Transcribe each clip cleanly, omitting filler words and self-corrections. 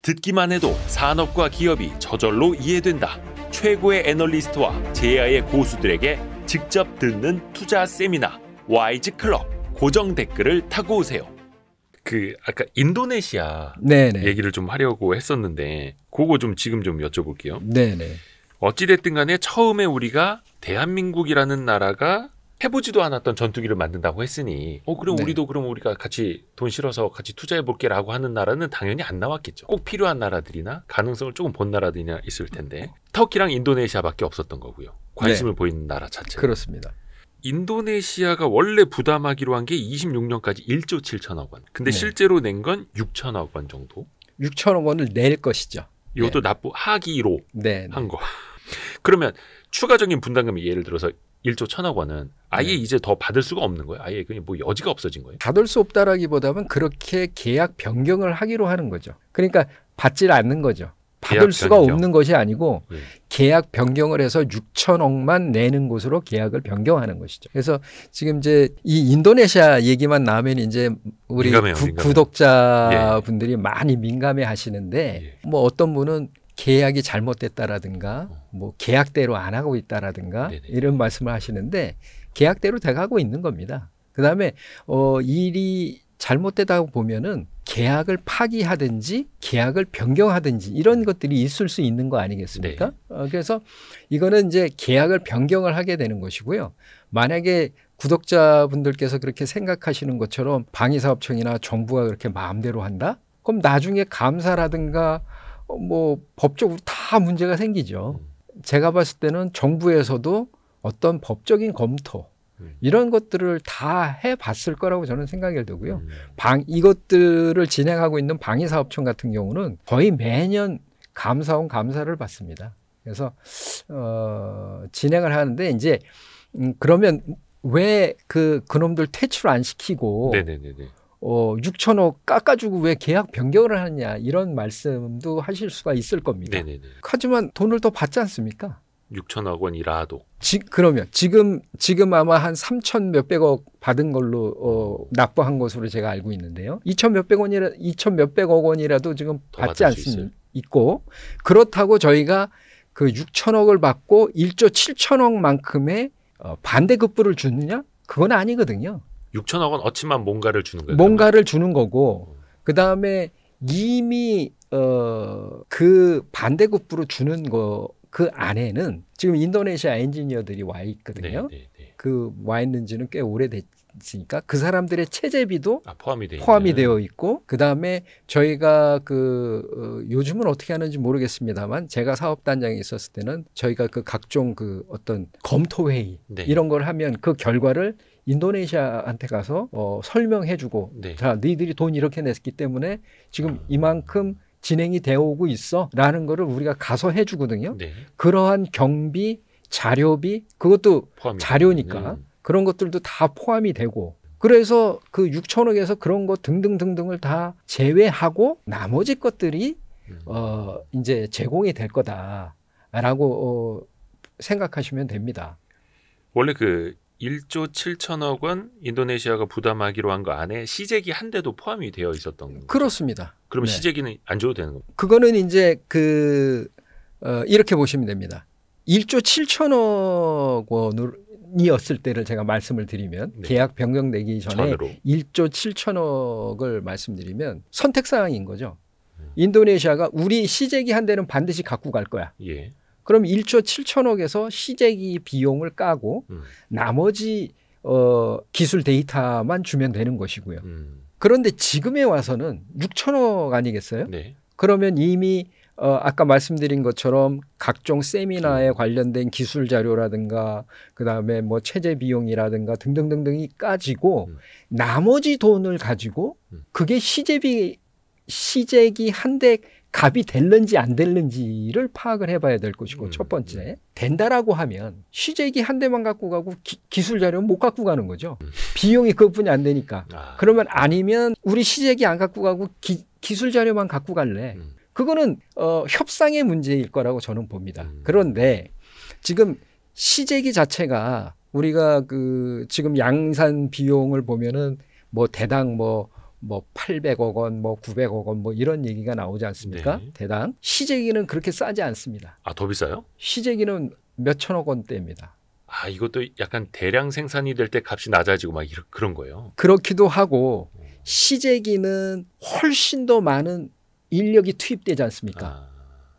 듣기만 해도 산업과 기업이 저절로 이해된다. 최고의 애널리스트와 제야의 고수들에게 직접 듣는 투자 세미나 와이즈 클럽. 고정 댓글을 타고 오세요. 아까 인도네시아 네네. 얘기를 좀 하려고 했었는데 그거 좀 지금 좀 여쭤볼게요. 네네. 어찌됐든 간에 처음에 우리가 대한민국이라는 나라가 해보지도 않았던 전투기를 만든다고 했으니 그럼 네. 우리가 같이 돈 실어서 같이 투자해볼게라고 하는 나라는 당연히 안 나왔겠죠. 꼭 필요한 나라들이나 가능성을 조금 본 나라들이나 있을 텐데 터키랑 인도네시아밖에 없었던 거고요. 관심을 보이는 나라 자체. 그렇습니다. 인도네시아가 원래 부담하기로 한 게 26년까지 1조 7천억 원. 근데 실제로 낸 건 6천억 원 정도. 6천억 원을 낼 것이죠. 이것도 하기로 네. 한 거. 그러면 추가적인 분담금이 예를 들어서 1조 1천억 원은 아예 이제 더 받을 수가 없는 거예요. 아예 그냥 뭐 여지가 없어진 거예요. 받을 수 없다라기보다는 그렇게 계약 변경을 하기로 하는 거죠. 그러니까 받질 않는 거죠. 받을 수가 없는 것이 아니고 계약 변경을 해서 6천억만 내는 곳으로 계약을 변경하는 것이죠. 그래서 지금 이제 이 인도네시아 얘기만 나오면 이제 우리 구독자분들이 많이 민감해 하시는데 뭐 어떤 분은 계약이 잘못됐다라든가 뭐 계약대로 안 하고 있다라든가 이런 말씀을 하시는데 계약대로 돼가고 있는 겁니다. 그다음에 일이 잘못되다고 보면은 계약을 파기하든지 계약을 변경하든지 이런 것들이 있을 수 있는 거 아니겠습니까? 그래서 이거는 이제 계약을 변경을 하게 되는 것이고요. 만약에 구독자분들께서 그렇게 생각하시는 것처럼 방위사업청이나 정부가 그렇게 마음대로 한다? 그럼 나중에 감사라든가 뭐 법적으로 다 문제가 생기죠. 제가 봤을 때는 정부에서도 어떤 법적인 검토 이런 것들을 다 해봤을 거라고 저는 생각이 들고요. 이것들을 진행하고 있는 방위사업청 같은 경우는 거의 매년 감사원 감사를 받습니다. 그래서 진행을 하는데 이제 그러면 왜 그놈들 퇴출 안 시키고 6천억 깎아주고 왜 계약 변경을 하느냐 이런 말씀도 하실 수가 있을 겁니다. 하지만 돈을 더 받지 않습니까? 6천억 원이라도. 그러면 지금 아마 한 3천 몇백억 받은 걸로 납부한 것으로 제가 알고 있는데요. 2천 몇백억 원이라도 지금 받지 않습니까? 있고 그렇다고 저희가 그 6천억을 받고 1조 7천억만큼의 반대급부를 주느냐? 그건 아니거든요. 6천억 원 어치만 뭔가를 주는 거예요. 뭔가를 주는 거고 그다음에 이미 그 반대급부로 주는 거 그 안에는 지금 인도네시아 엔지니어들이 와 있거든요. 와 있는지는 꽤 오래됐으니까 그 사람들의 체재비도 포함이 되어 있고 그다음에 저희가 요즘은 어떻게 하는지 모르겠습니다만 제가 사업단장에 있었을 때는 저희가 각종 어떤 검토회의 이런 걸 하면 그 결과를 인도네시아한테 가서 설명해주고 자, 너희들이 돈 이렇게 냈기 때문에 지금 이만큼 진행이 되어 오고 있어 라는 거를 우리가 가서 해주거든요. 그러한 경비, 자료비 그것도 자료니까 그런 것들도 다 포함이 되고 그래서 그 6천억에서 그런 것 등등등등을 다 제외하고 나머지 것들이 이제 제공이 될 거다라고 생각하시면 됩니다. 원래 1조 7천억 원 인도네시아가 부담하기로 한 거 안에 시제기 한 대도 포함이 되어 있었던 거죠. 그렇습니다. 그러면 시제기는 안 줘도 되는 겁니까? 그거는 이제 이렇게 보시면 됩니다. 1조 7천억 원이었을 때를 제가 말씀을 드리면 계약 변경되기 전에 1조 7천억을 말씀드리면 선택사항인 거죠. 인도네시아가 우리 시제기 한 대는 반드시 갖고 갈 거야. 그럼 1조 7천억에서 시제기 비용을 까고 나머지 기술 데이터만 주면 되는 것이고요. 그런데 지금에 와서는 6천억 아니겠어요? 그러면 이미 아까 말씀드린 것처럼 각종 세미나에 관련된 기술 자료라든가 그다음에 뭐 체제 비용이라든가 등등등등이 까지고 나머지 돈을 가지고 그게 시제기 한 대 값이 될는지 안 될는지를 파악을 해봐야 될 것이고 첫 번째 된다라고 하면 시제기 한 대만 갖고 가고 기술 자료는 못 갖고 가는 거죠. 비용이 그것뿐이 안 되니까. 그러면 아니면 우리 시제기 안 갖고 가고 기술 자료만 갖고 갈래. 그거는 협상의 문제일 거라고 저는 봅니다. 그런데 지금 시제기 자체가 우리가 지금 양산 비용을 보면은 뭐 대당 뭐 뭐 800억 원, 뭐 900억 원, 뭐 이런 얘기가 나오지 않습니까? 네. 대당. 시제기는 그렇게 싸지 않습니다. 아, 더 비싸요? 시제기는 몇 천억 원대입니다. 아, 이것도 약간 대량 생산이 될 때 값이 낮아지고 막 그런 거예요. 그렇기도 하고 시제기는 훨씬 더 많은 인력이 투입되지 않습니까? 아,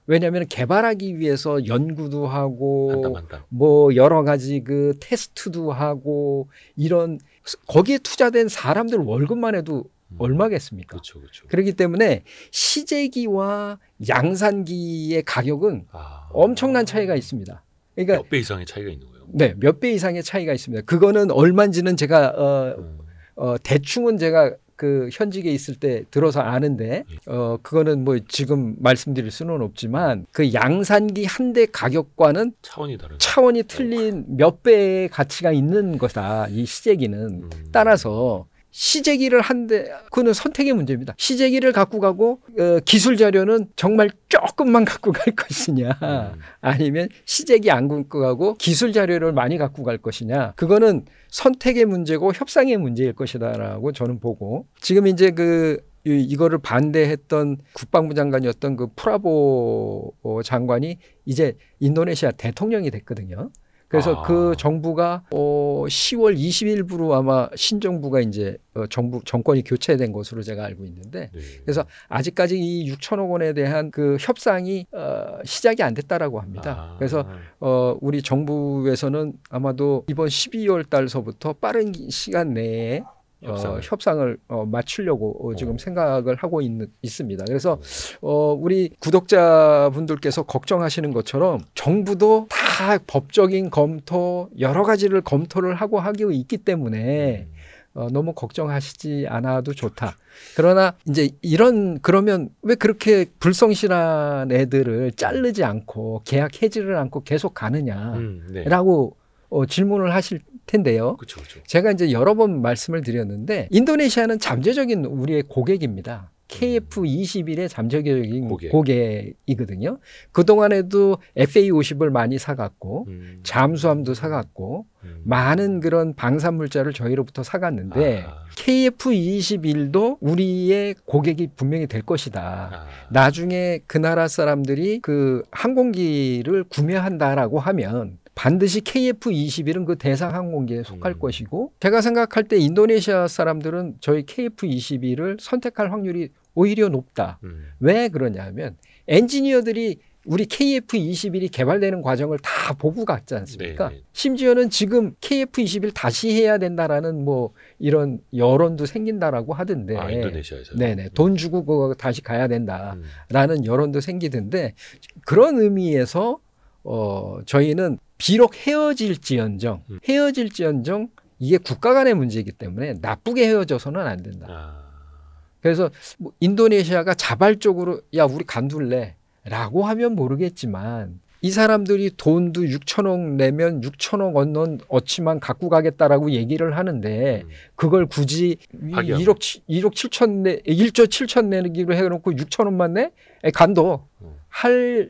왜냐하면 개발하기 위해서 연구도 하고 한 땀. 뭐 여러 가지 그 테스트도 하고 이런 거기에 투자된 사람들 월급만 해도 얼마겠습니까? 그렇죠, 그렇죠. 그렇기 때문에 시제기와 양산기의 가격은 엄청난 차이가 있습니다. 그러니까 몇 배 이상의 차이가 있는 거예요. 네, 몇 배 이상의 차이가 있습니다. 그거는 얼마인지는 제가 대충은 제가 그 현직에 있을 때 들어서 아는데 그거는 뭐 지금 말씀드릴 수는 없지만 그 양산기 한 대 가격과는 차원이 틀린 몇 배의 가치가 있는 거다. 이 시제기는 따라서 시제기를 한대 그거는 선택의 문제입니다. 시제기를 갖고 가고 기술 자료는 정말 조금만 갖고 갈 것이냐 아니면 시제기 안 갖고 가고 기술 자료를 많이 갖고 갈 것이냐 그거는 선택의 문제고 협상의 문제일 것이다라고 저는 보고 지금 이제 이거를 반대했던 국방부 장관이었던 그 프라보 장관이 이제 인도네시아 대통령이 됐거든요. 그래서 그 정부가 10월 20일부로 아마 신정부가 이제 정권이 교체된 것으로 제가 알고 있는데 네. 그래서 아직까지 이 6천억 원에 대한 그 협상이 시작이 안 됐다라고 합니다. 그래서 우리 정부에서는 아마도 이번 12월 달서부터 빠른 시간 내에 협상을 맞추려고 지금 생각을 하고 있습니다. 그래서 우리 구독자분들께서 걱정하시는 것처럼 정부도 다 법적인 검토 여러 가지를 검토를 하고 있기 때문에 너무 걱정하시지 않아도 좋다. 그러나 이제 그러면 왜 그렇게 불성실한 애들을 자르지 않고 계약 해지를 않고 계속 가느냐라고 질문을 하실 텐데요. 그쵸. 제가 이제 여러 번 말씀을 드렸는데 인도네시아는 잠재적인 우리의 고객입니다. KF21의 잠재적인 고객이거든요. 그동안에도 FA50을 많이 사갔고 잠수함도 사갔고 많은 그런 방산물자를 저희로부터 사갔는데 KF21도 우리의 고객이 분명히 될 것이다. 나중에 그 나라 사람들이 그 항공기를 구매한다라고 하면 반드시 KF21은 그 대상 항공기에 속할 것이고 제가 생각할 때 인도네시아 사람들은 저희 KF21을 선택할 확률이 오히려 높다. 왜 그러냐면 엔지니어들이 우리 KF21이 개발되는 과정을 다 보고 갔지 않습니까? 네. 심지어는 지금 KF21 다시 해야 된다라는 뭐 이런 여론도 생긴다라고 하던데. 인도네시아에서요? 네네. 돈 주고 그거 다시 가야 된다라는 여론도 생기던데 그런 의미에서 저희는 비록 헤어질지언정 이게 국가 간의 문제이기 때문에 나쁘게 헤어져서는 안 된다. 그래서 뭐 인도네시아가 자발적으로 야 우리 간둘래 라고 하면 모르겠지만 이 사람들이 돈도 6천억 내면 6천억 어치만 갖고 가겠다라고 얘기를 하는데 그걸 굳이 1조 7천 내기로 해놓고 6천억만 내? 간도.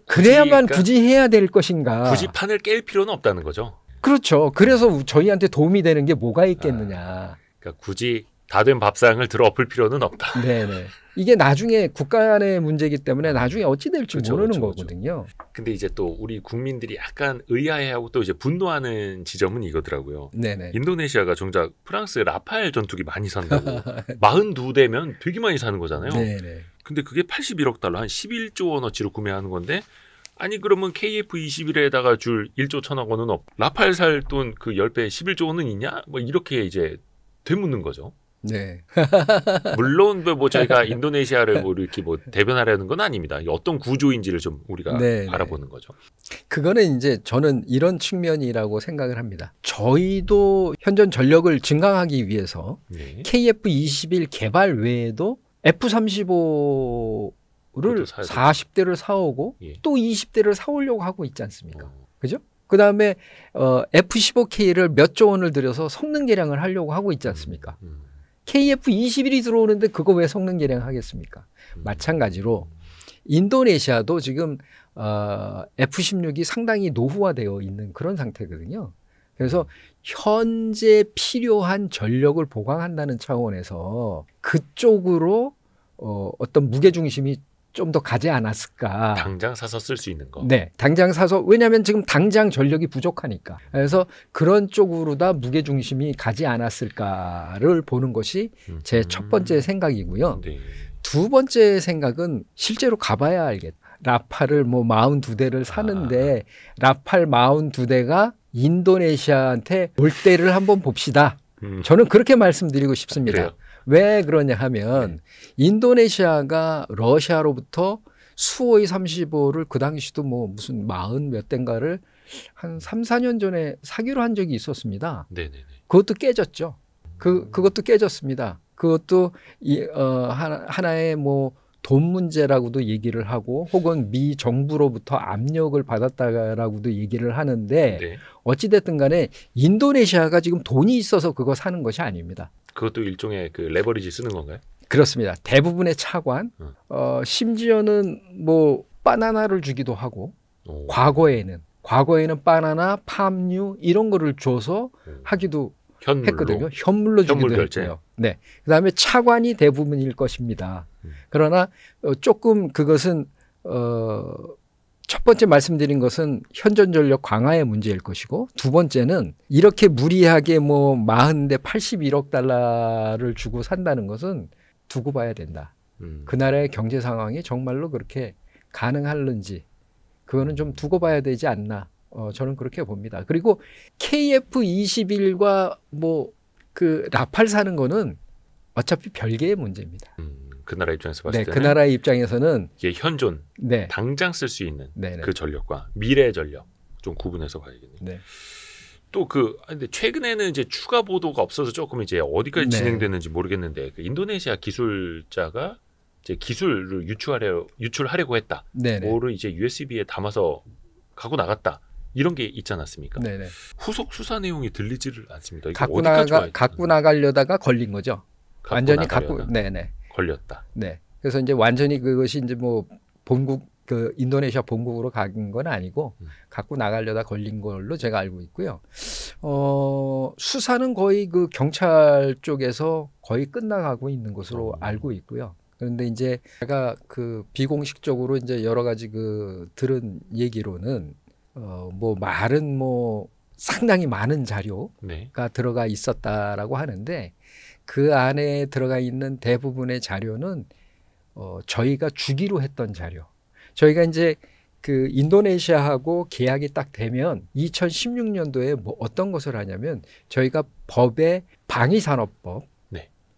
그래야만 굳이 해야 될 것인가. 굳이 판을 깰 필요는 없다는 거죠. 그렇죠. 그래서 저희한테 도움이 되는 게 뭐가 있겠느냐. 그러니까 굳이 다 된 밥상을 들어 엎을 필요는 없다. 네네. 이게 나중에 국가 간의 문제이기 때문에 나중에 어찌 될지 모르는 거거든요. 근데 이제 또 우리 국민들이 약간 의아해하고 또 이제 분노하는 지점은 이거더라고요. 네네. 인도네시아가 정작 프랑스 라파엘 전투기 많이 산다고. 42대면 되게 많이 사는 거잖아요. 네네. 근데 그게 81억 달러, 한 11조 원어치로 구매하는 건데 아니 그러면 KF21에다가 줄 1조 1천억 원은 라파엘 살 돈 그 10배 11조 원은 있냐? 뭐 이렇게 이제 되묻는 거죠. 네. 물론 뭐 저희가 인도네시아를 뭐 이렇게 뭐 대변하려는 건 아닙니다. 어떤 구조인지를 좀 우리가 알아보는 거죠. 그거는 이제 저는 이런 측면이라고 생각을 합니다. 저희도 현존 전력을 증강하기 위해서 KF21 개발 외에도 F-35를 40대를 사오고 또 20대를 사오려고 하고 있지 않습니까? 그죠? 그 다음에 F-15K를 몇 조 원을 들여서 성능 개량을 하려고 하고 있지 않습니까? KF-21이 들어오는데 그거 왜 성능 개량 하겠습니까? 마찬가지로 인도네시아도 지금 F-16이 상당히 노후화되어 있는 그런 상태거든요. 그래서 현재 필요한 전력을 보강한다는 차원에서 그쪽으로 어떤 무게중심이 좀 더 가지 않았을까. 당장 사서 쓸 수 있는 거. 네, 당장 사서. 왜냐하면 지금 당장 전력이 부족하니까. 그래서 그런 쪽으로다 무게중심이 가지 않았을까를 보는 것이 제 첫 번째 생각이고요. 네. 두 번째 생각은 실제로 가봐야 알겠다. 라팔을 뭐 42대를 사는데 라팔 42대가 인도네시아한테 올 때를 한번 봅시다. 저는 그렇게 말씀드리고 싶습니다. 그래요? 왜 그러냐 하면 인도네시아가 러시아로부터 수호이 35를 그 당시도 뭐 무슨 40 몇 대인가를 한 3, 4년 전에 사기로 한 적이 있었습니다. 네네네. 그것도 깨졌죠. 그것도 깨졌습니다. 그것도 하나의 뭐 돈 문제라고도 얘기를 하고 혹은 미 정부로부터 압력을 받았다라고도 얘기를 하는데 네. 어찌됐든 간에 인도네시아가 지금 돈이 있어서 그거 사는 것이 아닙니다. 그것도 일종의 그 레버리지 쓰는 건가요? 그렇습니다. 대부분의 차관, 심지어는 뭐 바나나를 주기도 하고 과거에는 바나나, 팜유 이런 거를 줘서 하기도 했거든요. 현물로 주기도 했고요. 네. 그다음에 차관이 대부분일 것입니다. 그러나 조금 그것은 첫 번째 말씀드린 것은 현존전력 강화의 문제일 것이고 두 번째는 이렇게 무리하게 뭐 40대 81억 달러를 주고 산다는 것은 두고 봐야 된다. 그 나라의 경제 상황이 정말로 그렇게 가능할는지 그거는 좀 두고 봐야 되지 않나. 저는 그렇게 봅니다. 그리고 KF-21과 뭐 그 라팔 사는 거는 어차피 별개의 문제입니다. 그 나라 입장에서 봤을 때는 그 나라의 입장에서는 이게 현존 당장 쓸 수 있는 그 전력과 미래 전력 좀 구분해서 봐야겠네요. 네. 또 근데 최근에는 이제 추가 보도가 없어서 조금 이제 어디까지 진행되는지 모르겠는데 그 인도네시아 기술자가 이제 기술을 유출하려고 했다. 뭐를 이제 USB에 담아서 갖고 나갔다. 이런 게 있지 않았습니까? 네네. 후속 수사 내용이 들리지를 않습니다. 갖고 나가려다가 걸린 거죠. 완전히 걸렸다. 네. 그래서 이제 완전히 그것이 이제 뭐 본국 그 인도네시아 본국으로 간 건 아니고 갖고 나가려다 걸린 걸로 제가 알고 있고요. 수사는 거의 그 경찰 쪽에서 거의 끝나가고 있는 것으로 알고 있고요. 그런데 이제 제가 그 비공식적으로 이제 여러 가지 그 들은 얘기로는 뭐 말은 뭐 상당히 많은 자료가 들어가 있었다라고 하는데 그 안에 들어가 있는 대부분의 자료는 저희가 주기로 했던 자료. 저희가 이제 그 인도네시아하고 계약이 딱 되면 2016년도에 뭐 어떤 것을 하냐면 저희가 법에 방위산업법,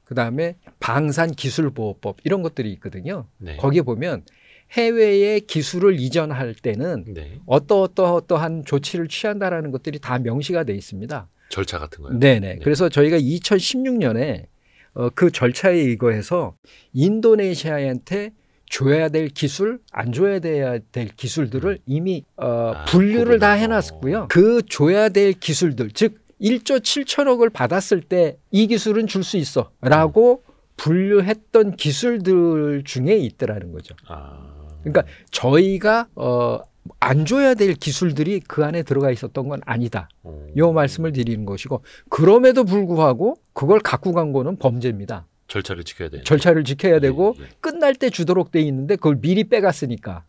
그다음에 방산기술보호법 이런 것들이 있거든요. 거기에 보면 해외에 기술을 이전할 때는 어떠한 조치를 취한다라는 것들이 다 명시가 돼 있습니다. 절차 같은 거요? 네네. 그래서 저희가 2016년에 그 절차에 의거해서 인도네시아한테 줘야 될 기술, 안 줘야 될 기술들을 이미 분류를 다 해놨고요. 그 줘야 될 기술들, 즉 1조 7천억을 받았을 때 이 기술은 줄 수 있어 라고 분류했던 기술들 중에 있더라는 거죠. 그러니까 저희가 안 줘야 될 기술들이 그 안에 들어가 있었던 건 아니다. 이 말씀을 드리는 것이고 그럼에도 불구하고 그걸 갖고 간 거는 범죄입니다. 절차를 지켜야 돼요. 절차를 지켜야 되고 끝날 때 주도록 돼 있는데 그걸 미리 빼갔으니까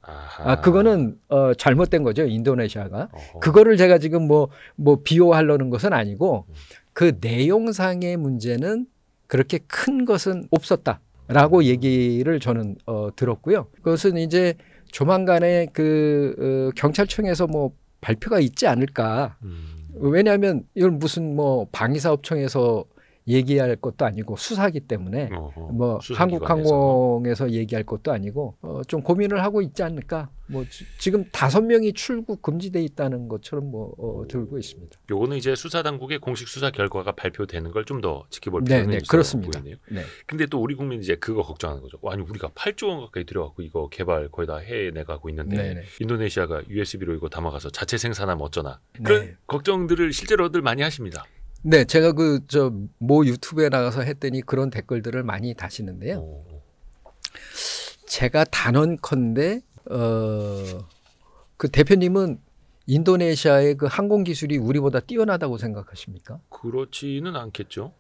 그거는 잘못된 거죠. 인도네시아가. 그거를 제가 지금 뭐 비호하려는 것은 아니고 그 내용상의 문제는 그렇게 큰 것은 없었다라고 얘기를 저는 들었고요. 그것은 이제 조만간에 그 경찰청에서 뭐 발표가 있지 않을까. 왜냐하면 이걸 무슨 뭐 방위사업청에서 얘기할 것도 아니고 수사기 때문에 뭐 한국항공에서 얘기할 것도 아니고 좀 고민을 하고 있지 않을까. 뭐 지금 5명이 출국 금지돼 있다는 것처럼 뭐 들고 있습니다. 요거는 이제 수사 당국의 공식 수사 결과가 발표되는 걸 좀 더 지켜볼 필요는 있어 그렇습니다. 보이네요. 근데 또 우리 국민이 이제 그거 걱정하는 거죠. 아니 우리가 8조 원 가까이 들여갖고 이거 개발 거의 다 해내가고 있는데 인도네시아가 USB로 이거 담아가서 자체 생산하면 어쩌나 그런 걱정들을 실제로들 많이 하십니다. 네, 제가 모 유튜브에 나가서 했더니 그런 댓글들을 많이 다시는데요. 제가 단언컨대 그 대표님은 인도네시아의 그 항공 기술이 우리보다 뛰어나다고 생각하십니까? 그렇지는 않겠죠.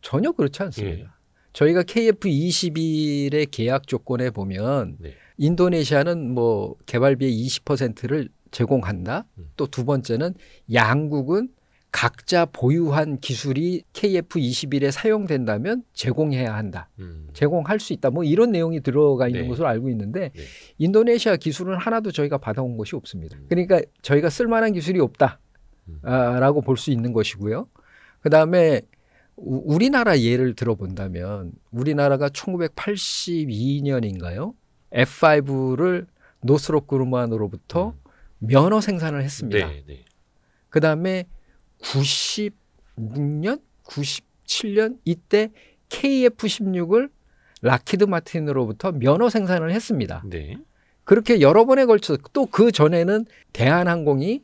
전혀 그렇지 않습니다. 예. 저희가 KF21의 계약 조건에 보면 네. 인도네시아는 뭐 개발비의 20%를 제공한다. 또 두 번째는 양국은 각자 보유한 기술이 KF21에 사용된다면 제공해야 한다. 제공할 수 있다. 뭐 이런 내용이 들어가 있는 네. 것으로 알고 있는데 네. 인도네시아 기술은 하나도 저희가 받아온 것이 없습니다. 그러니까 저희가 쓸만한 기술이 없다라고 볼 수 있는 것이고요. 그다음에 우리나라 예를 들어본다면 우리나라가 1982년인가요? F5를 노스롭 그루만으로부터 면허 생산을 했습니다. 네, 네. 그다음에 96년, 97년 이때 KF16을 락히드 마틴으로부터 면허 생산을 했습니다. 네. 그렇게 여러 번에 걸쳐서 또 그 전에는 대한항공이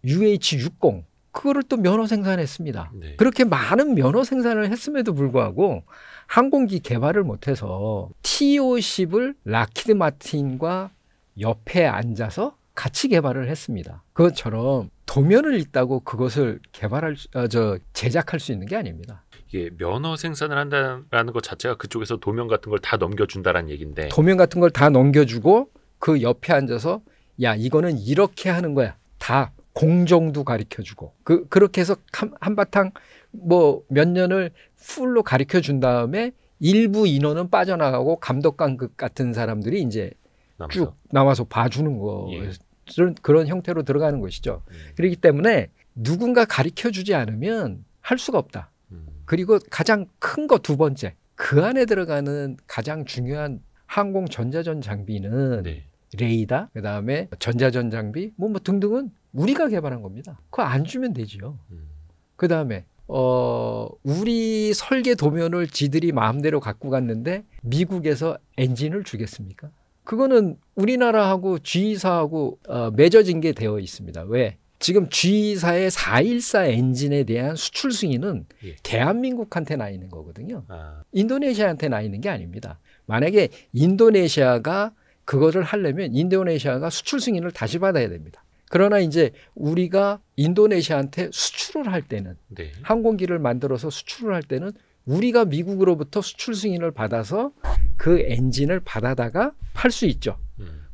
UH60 그거를 또 면허 생산했습니다. 네. 그렇게 많은 면허 생산을 했음에도 불구하고 항공기 개발을 못해서 TO10을 락히드 마틴과 옆에 앉아서 같이 개발을 했습니다. 그것처럼 도면을 있다고 그것을 제작할 수 있는 게 아닙니다. 이게 면허 생산을 한다라는 것 자체가 그쪽에서 도면 같은 걸 다 넘겨준다라는 얘기인데. 도면 같은 걸 다 넘겨주고 그 옆에 앉아서 야 이거는 이렇게 하는 거야. 다 공정도 가르쳐주고 그렇게 해서 한바탕 뭐 몇 년을 풀로 가르쳐준 다음에 일부 인원은 빠져나가고 감독관급 같은 사람들이 이제 쭉 나와서 봐주는 거. 예. 그런 형태로 들어가는 것이죠. 그렇기 때문에 누군가 가르쳐주지 않으면 할 수가 없다. 그리고 가장 큰 거 두 번째, 그 안에 들어가는 가장 중요한 항공 전자전 장비는 네. 레이더, 그다음에 전자전 장비, 뭐 등등은 우리가 개발한 겁니다. 그거 안 주면 되지요. 그다음에 우리 설계 도면을 지들이 마음대로 갖고 갔는데 미국에서 엔진을 주겠습니까? 그거는 우리나라하고 G사하고 맺어진 게 되어 있습니다. 왜? 지금 G사의 414 엔진에 대한 수출 승인은 예. 대한민국한테 나 있는 거거든요. 인도네시아한테 나 있는 게 아닙니다. 만약에 인도네시아가 그거를 하려면 인도네시아가 수출 승인을 다시 받아야 됩니다. 그러나 이제 우리가 인도네시아한테 수출을 할 때는 네. 항공기를 만들어서 수출을 할 때는 우리가 미국으로부터 수출 승인을 받아서 그 엔진을 받아다가 팔 수 있죠.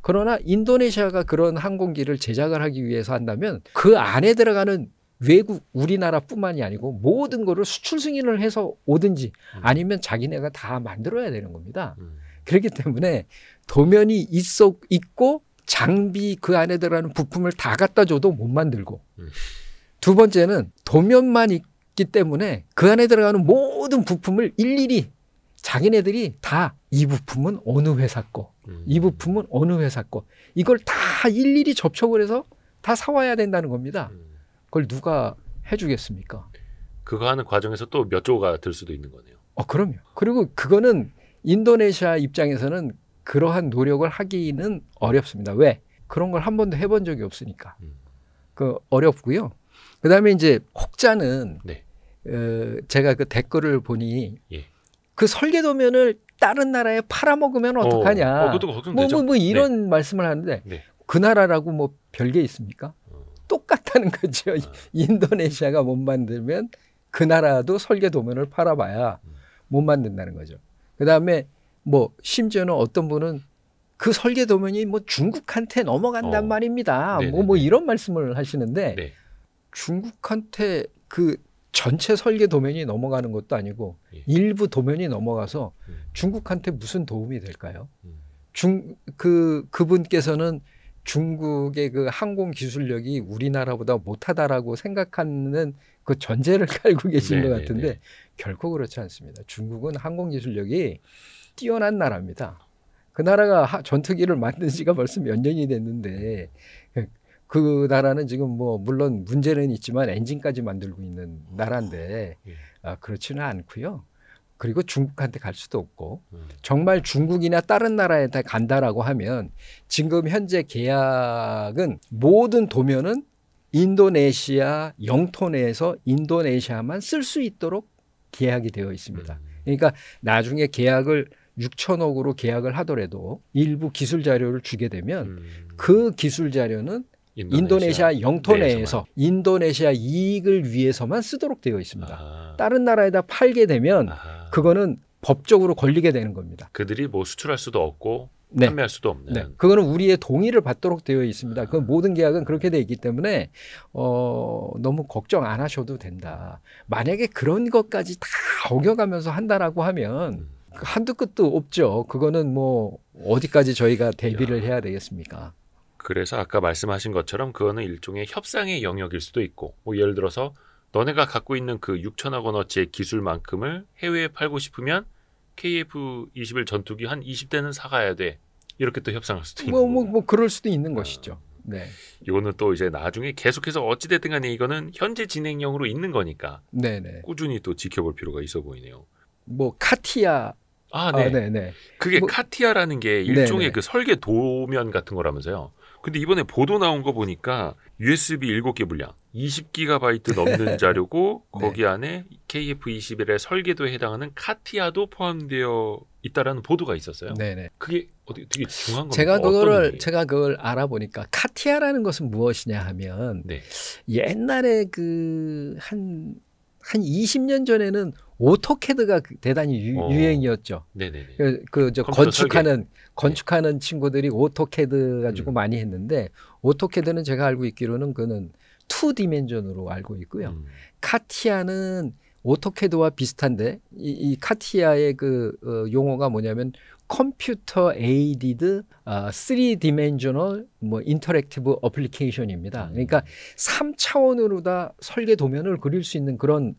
그러나 인도네시아가 그런 항공기를 제작을 하기 위해서 한다면 그 안에 들어가는 외국 우리나라뿐만이 아니고 모든 거를 수출 승인을 해서 오든지 아니면 자기네가 다 만들어야 되는 겁니다. 그렇기 때문에 도면이 있고 장비 그 안에 들어가는 부품을 다 갖다 줘도 못 만들고 두 번째는 도면만 있기 때문에 그 안에 들어가는 모든 부품을 일일이 자기네들이 다 이 부품은 어느 회사 거, 이 부품은 어느 회사 거 이걸 다 일일이 접촉을 해서 다 사와야 된다는 겁니다. 그걸 누가 해주겠습니까? 그거 하는 과정에서 또 몇 조가 들 수도 있는 거네요. 그럼요. 그리고 그거는 인도네시아 입장에서는 그러한 노력을 하기는 어렵습니다. 왜? 그런 걸 한 번도 해본 적이 없으니까. 어렵고요. 그다음에 이제 혹자는 네. 제가 그 댓글을 보니 예. 그 설계도면을 다른 나라에 팔아먹으면 어떡하냐. 그것도 걱정되죠. 뭐 이런 말씀을 하는데 네. 그 나라라고 뭐 별게 있습니까? 똑같다는 거죠. 인도네시아가 못 만들면 그 나라도 설계도면을 팔아봐야 못 만든다는 거죠. 그다음에 뭐 심지어는 어떤 분은 그 설계도면이 뭐 중국한테 넘어간단 말입니다. 뭐 이런 말씀을 하시는데 네. 중국한테 그 전체 설계 도면이 넘어가는 것도 아니고 일부 도면이 넘어가서 중국한테 무슨 도움이 될까요? 그분께서는 중국의 그 항공 기술력이 우리나라보다 못하다라고 생각하는 그 전제를 깔고 계신 것 같은데 결코 그렇지 않습니다. 중국은 항공 기술력이 뛰어난 나라입니다. 그 나라가 전투기를 만든 지가 벌써 몇 년이 됐는데 그 나라는 지금 뭐 물론 문제는 있지만 엔진까지 만들고 있는 나라인데 그렇지는 않고요. 그리고 중국한테 갈 수도 없고 정말 중국이나 다른 나라에 간다라고 하면 지금 현재 계약은 모든 도면은 인도네시아 영토 내에서 인도네시아만 쓸 수 있도록 계약이 되어 있습니다. 그러니까 나중에 계약을 6천억으로 계약을 하더라도 일부 기술 자료를 주게 되면 그 기술 자료는 인도네시아 영토 내에서 인도네시아 이익을 위해서만 쓰도록 되어 있습니다. 다른 나라에다 팔게 되면 그거는 법적으로 걸리게 되는 겁니다. 그들이 뭐 수출할 수도 없고 판매할 수도 없는. 네. 그거는 우리의 동의를 받도록 되어 있습니다. 그 모든 계약은 그렇게 되어 있기 때문에 너무 걱정 안 하셔도 된다. 만약에 그런 것까지 다 어겨가면서 한다라고 하면 한두 끝도 없죠. 그거는 뭐 어디까지 저희가 대비를 해야 되겠습니까? 그래서 아까 말씀하신 것처럼 그거는 일종의 협상의 영역일 수도 있고, 뭐 예를 들어서 너네가 갖고 있는 그 6천억 원어치의 기술만큼을 해외에 팔고 싶으면 KF-21 전투기 한 20대는 사가야 돼. 이렇게 또 협상할 수도 있고. 뭐 그럴 수도 있는 것이죠. 네. 이거는 또 이제 나중에 계속해서 어찌됐든 간에 이거는 현재 진행형으로 있는 거니까 네네. 꾸준히 또 지켜볼 필요가 있어 보이네요. 뭐 카티아. 네. 네네. 그게 카티아라는 게 일종의 그 설계 도면 같은 거라면서요. 근데 이번에 보도 나온 거 보니까 USB 7개 분량, 20GB 넘는 자료고 거기 안에 KF-21의 설계도에 해당하는 카티아도 포함되어 있다라는 보도가 있었어요. 네네. 그게 되게 중요한 겁니다. 제가 그걸 알아보니까 카티아라는 것은 무엇이냐 하면 옛날에 그 한 20년 전에는 오토캐드가 대단히 유행이었죠. 네네네. 저 건축하는 친구들이 오토캐드 가지고 많이 했는데, 오토캐드는 제가 알고 있기로는 그는 2디멘전으로 알고 있고요. 카티아는 오토캐드와 비슷한데 이 카티아의 그 용어가 뭐냐면 컴퓨터 에이디드 3디멘셔널 뭐 인터랙티브 어플리케이션입니다. 그러니까 3차원으로 다 설계 도면을 그릴 수 있는 그런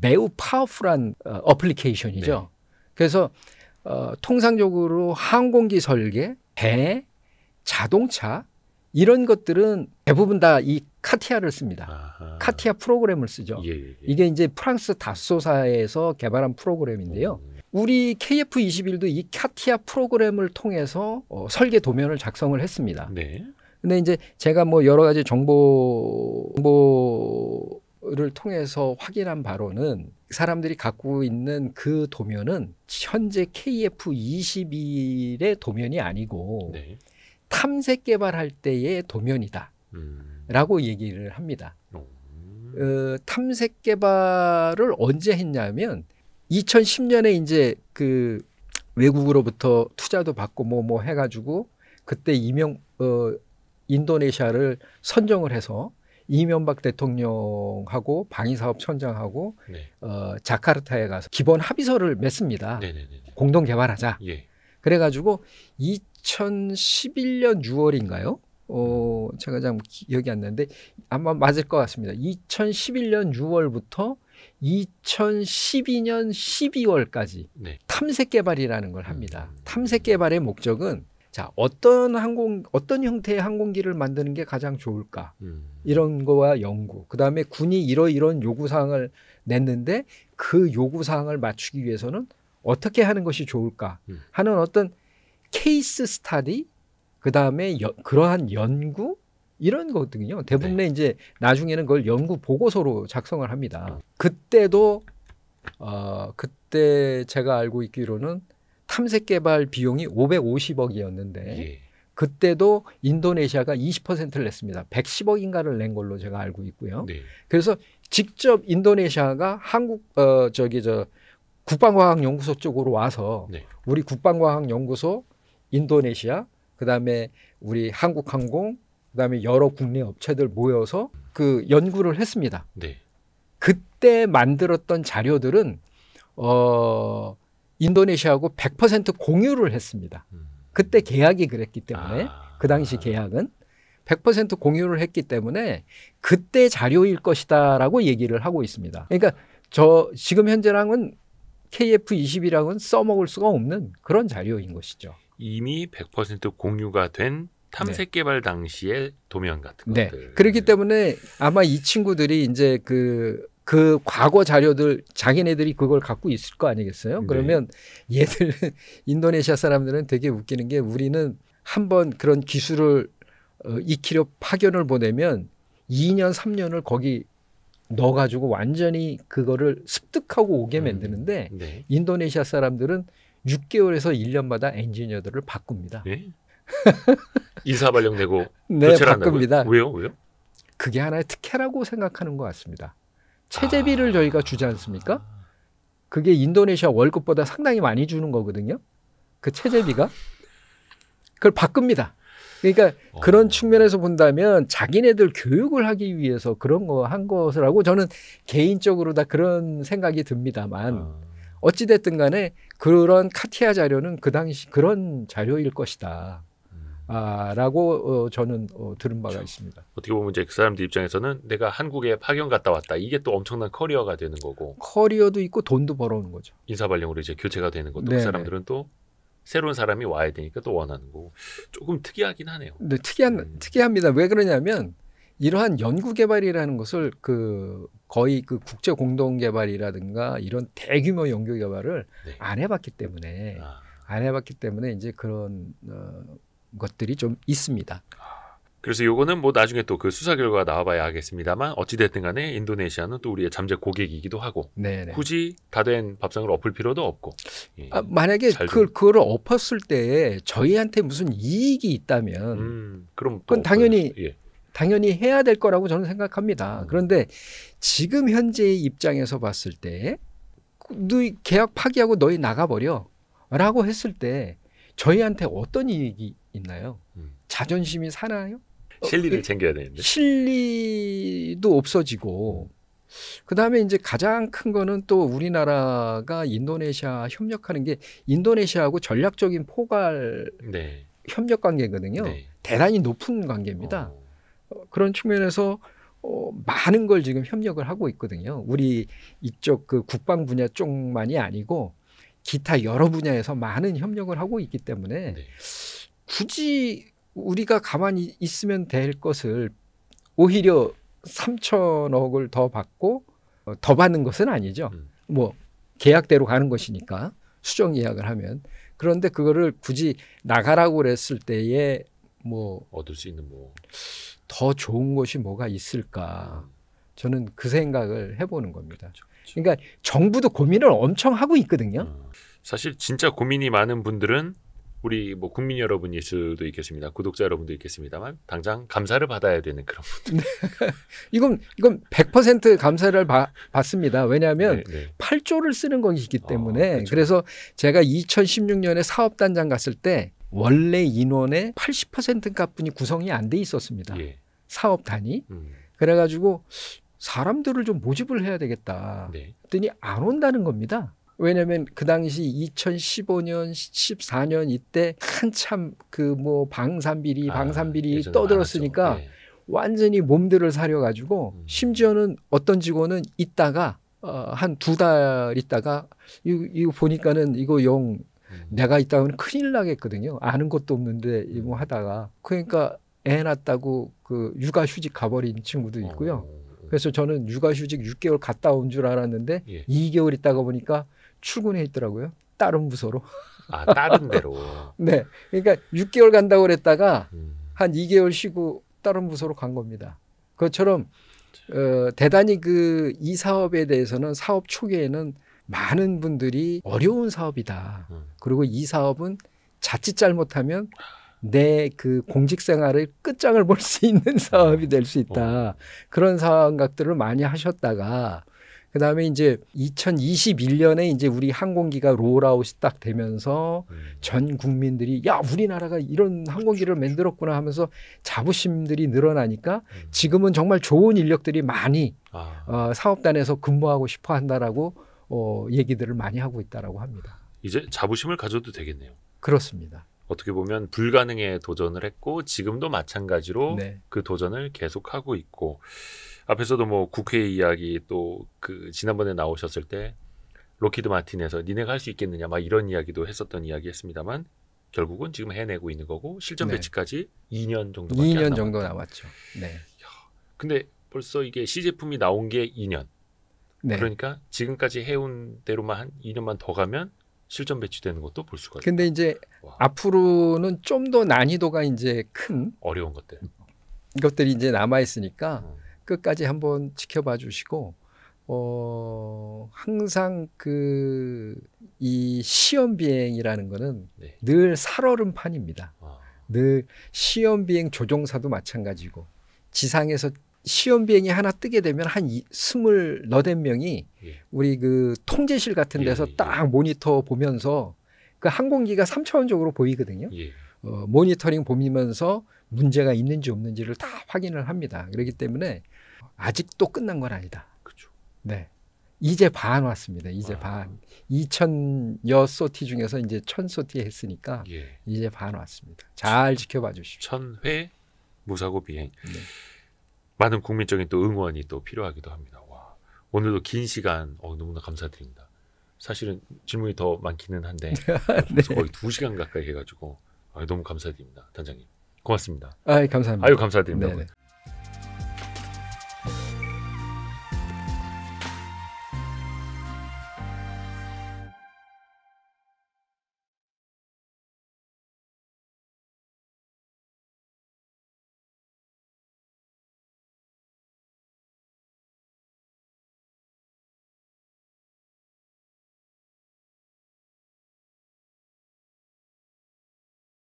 매우 파워풀한 어플리케이션이죠. 그래서 통상적으로 항공기 설계, 배, 자동차 이런 것들은 대부분 다 이 카티아를 씁니다. 카티아 프로그램을 쓰죠. 이게 이제 프랑스 다소사에서 개발한 프로그램인데요. 우리 KF-21도 이 카티아 프로그램을 통해서 설계 도면을 작성을 했습니다. 근데 이제 제가 뭐 여러 가지 정보를 통해서 확인한 바로는 사람들이 갖고 있는 그 도면은 현재 KF-21의 도면이 아니고 탐색 개발할 때의 도면이다 라고 얘기를 합니다. 탐색 개발을 언제 했냐면 2010년에 이제 그 외국으로부터 투자도 받고 뭐 해가지고 그때 인도네시아를 선정을 해서 이명박 대통령하고 방위사업청장하고 자카르타에 가서 기본 합의서를 맺습니다. 공동 개발하자. 그래가지고 2011년 6월인가요? 제가 좀 기억이 안 나는데 아마 맞을 것 같습니다. 2011년 6월부터 2012년 12월까지 탐색 개발이라는 걸 합니다. 탐색 개발의 목적은 어떤 형태의 항공기를 만드는 게 가장 좋을까? 이런 거와 연구. 그다음에 군이 이런 요구사항을 냈는데 그 요구사항을 맞추기 위해서는 어떻게 하는 것이 좋을까? 하는 어떤 케이스 스터디, 그다음에 그러한 연구 이런 거거든요. 대부분의 이제 나중에는 그걸 연구 보고서로 작성을 합니다. 그때도 그때 제가 알고 있기로는 탐색 개발 비용이 550억이었는데 그때도 인도네시아가 20%를 냈습니다. 110억인가를 낸 걸로 제가 알고 있고요. 그래서 직접 인도네시아가 국방과학연구소 쪽으로 와서 우리 국방과학연구소, 인도네시아, 그다음에 우리 한국항공, 그다음에 여러 국내 업체들 모여서 그 연구를 했습니다. 그때 만들었던 자료들은 인도네시아하고 100% 공유를 했습니다. 그때 계약이 그랬기 때문에 그 당시 계약은 100% 공유를 했기 때문에 그때 자료일 것이다라고 얘기를 하고 있습니다. 그러니까 지금 현재랑은 KF-21이랑은 써먹을 수가 없는 그런 자료인 것이죠. 이미 100% 공유가 된 탐색 개발 당시의 도면 같은 것들. 그렇기 때문에 아마 이 친구들이 이제 그 과거 자료들 자기네들이 그걸 갖고 있을 거 아니겠어요? 그러면 얘들 인도네시아 사람들은 되게 웃기는 게 우리는 한번 그런 기술을 익히려 파견을 보내면 2년 3년을 거기 넣어가지고 완전히 그거를 습득하고 오게 만드는데 인도네시아 사람들은 6개월에서 1년마다 엔지니어들을 바꿉니다. 인사 발령 내고 네, 교체를 바꿉니다. 한다고요? 왜요? 그게 하나의 특혜라고 생각하는 것 같습니다. 체제비를 저희가 주지 않습니까? 그게 인도네시아 월급보다 상당히 많이 주는 거거든요. 그 체제비가. 그걸 바꿉니다. 그러니까 그런 측면에서 본다면 자기네들 교육을 하기 위해서 그런 거 한 것이라고 저는 개인적으로 다 그런 생각이 듭니다만 어찌됐든 간에 그런 카티아 자료는 그 당시 그런 자료일 것이다. 라고 저는 들은 바가 있습니다. 어떻게 보면 이제 그 사람들 입장에서는 내가 한국에 파견 갔다 왔다. 이게 또 엄청난 커리어가 되는 거고. 커리어도 있고 돈도 벌어오는 거죠. 인사 발령으로 이제 교체가 되는 것도 네네. 그 사람들은 또 새로운 사람이 와야 되니까 또 원하는 거고. 조금 특이하긴 하네요. 네, 특이합니다. 왜 그러냐면 이러한 연구 개발이라는 것을 거의 그 국제 공동 개발이라든가 이런 대규모 연구 개발을 네. 안 해봤기 때문에 이제 그런 것들이 좀 있습니다. 그래서 요거는 뭐 나중에 또 그 수사 결과가 나와봐야 하겠습니다만 어찌됐든 간에 인도네시아는 또 우리의 잠재 고객이기도 하고 네네. 굳이 다 된 밥상을 엎을 필요도 없고. 예. 만약에 그거를 엎었을 때 저희한테 무슨 이익이 있다면 그럼 그건 당연히 해야 될 거라고 저는 생각합니다. 그런데 지금 현재의 입장에서 봤을 때 너희 계약 파기하고 너희 나가버려 라고 했을 때 저희한테 어떤 이익이 있나요? 자존심이 사나요? 실리를 챙겨야 되는데. 실리도 없어지고 그다음에 이제 가장 큰 거는 또 우리나라가 인도네시아 협력하는 게 인도네시아하고 전략적인 포괄 네. 협력 관계거든요. 네. 대단히 높은 관계입니다. 그런 측면에서 많은 걸 지금 협력을 하고 있거든요. 우리 이쪽 그 국방 분야 쪽만이 아니고 기타 여러 분야에서 많은 협력을 하고 있기 때문에 네. 굳이 우리가 가만히 있으면 될 것을 오히려 3천억을 더 받고 더 받는 것은 아니죠. 뭐 계약대로 가는 것이니까 수정 계약을 하면. 그런데 그거를 굳이 나가라고 그랬을 때에 뭐 얻을 수 있는 뭐 더 좋은 것이 뭐가 있을까? 저는 그 생각을 해보는 겁니다. 그러니까 정부도 고민을 엄청 하고 있거든요. 사실 진짜 고민이 많은 분들은 우리 뭐 국민 여러분일 수도 있겠습니다. 구독자 여러분도 있겠습니다만 당장 감사를 받아야 되는 그런 분들. 이건 100% 감사를 받습니다. 왜냐하면 네. 8조를 쓰는 것이기 때문에. 그렇죠. 그래서 제가 2016년에 사업단장 갔을 때 원래 인원의 80%값뿐이 구성이 안 돼 있었습니다. 예. 사업단이. 그래가지고 사람들을 좀 모집을 해야 되겠다. 네. 그랬더니 안 온다는 겁니다. 왜냐하면 그 당시 2015년, 14년 이때 한참 그 뭐 방산비리 떠들었으니까 네. 완전히 몸들을 사려가지고 심지어는 어떤 직원은 있다가 한 2달 있다가 이거 보니까는 이거 내가 있다가는 큰일 나겠거든요. 아는 것도 없는데 뭐 하다가 그러니까 애 낳았다고 그 육아휴직 가버린 친구도 있고요. 그래서 저는 육아휴직 6개월 갔다 온 줄 알았는데 2개월 있다가 보니까 출근해 있더라고요. 다른 부서로. 다른 데로. 네. 그러니까 6개월 간다고 그랬다가 한 2개월 쉬고 다른 부서로 간 겁니다. 그것처럼 대단히 이 사업에 대해서는 사업 초기에는 많은 분들이 어려운 사업이다. 그리고 이 사업은 자칫 잘못하면 내 그 공직 생활의 끝장을 볼 수 있는 사업이 될 수 있다. 그런 생각들을 많이 하셨다가 그다음에 이제 2021년에 이제 우리 항공기가 롤아웃이 딱 되면서 전 국민들이 야 우리나라가 이런 항공기를 만들었구나 하면서 자부심들이 늘어나니까 지금은 정말 좋은 인력들이 많이 사업단에서 근무하고 싶어 한다라고 얘기들을 많이 하고 있다라고 합니다. 이제 자부심을 가져도 되겠네요. 그렇습니다. 어떻게 보면 불가능에 도전을 했고 지금도 마찬가지로 네. 그 도전을 계속하고 있고 앞에서도 뭐 국회 이야기 또 그 지난번에 나오셨을 때 로키드 마틴에서 니네가 할 수 있겠느냐 막 이런 이야기도 했었던 이야기했습니다만 결국은 지금 해내고 있는 거고 실전 배치까지 2년 정도밖에 2년 안 정도 남았다. 남았죠. 네. 근데 벌써 이게 시제품이 나온 게 2년. 네. 그러니까 지금까지 해온 대로만 한 2년만 더 가면 실전 배치되는 것도 볼 수가 있다. 근데 이제 앞으로는 좀 더 난이도가 이제 큰 어려운 것들. 이것들이 이제 남아 있으니까 끝까지 한번 지켜봐 주시고 항상 이 시험 비행이라는 거는 늘 살얼음판입니다. 늘 시험 비행 조종사도 마찬가지고 지상에서 시험 비행이 하나 뜨게 되면 한 20-30명이 예. 우리 그 통제실 같은 데서 딱 모니터 보면서 그 항공기가 3차원적으로 보이거든요. 예. 모니터링 보면서 문제가 있는지 없는지를 다 확인을 합니다. 그렇기 때문에 아직도 끝난 건 아니다. 그렇죠. 네. 이제 반 왔습니다. 이제 반. 2,000여 소티 중에서 이제 1,000소티 했으니까 예. 이제 반 왔습니다. 잘 지켜봐 주십시오. 1000회 무사고 비행. 네. 많은 국민적인 또 응원이 또 필요하기도 합니다. 와, 오늘도 긴 시간 너무나 감사드립니다. 사실은 질문이 더 많기는 한데 네. 거의 2시간 가까이 해가지고 너무 감사드립니다. 단장님. 고맙습니다. 감사합니다. 아유, 감사드립니다. 네네.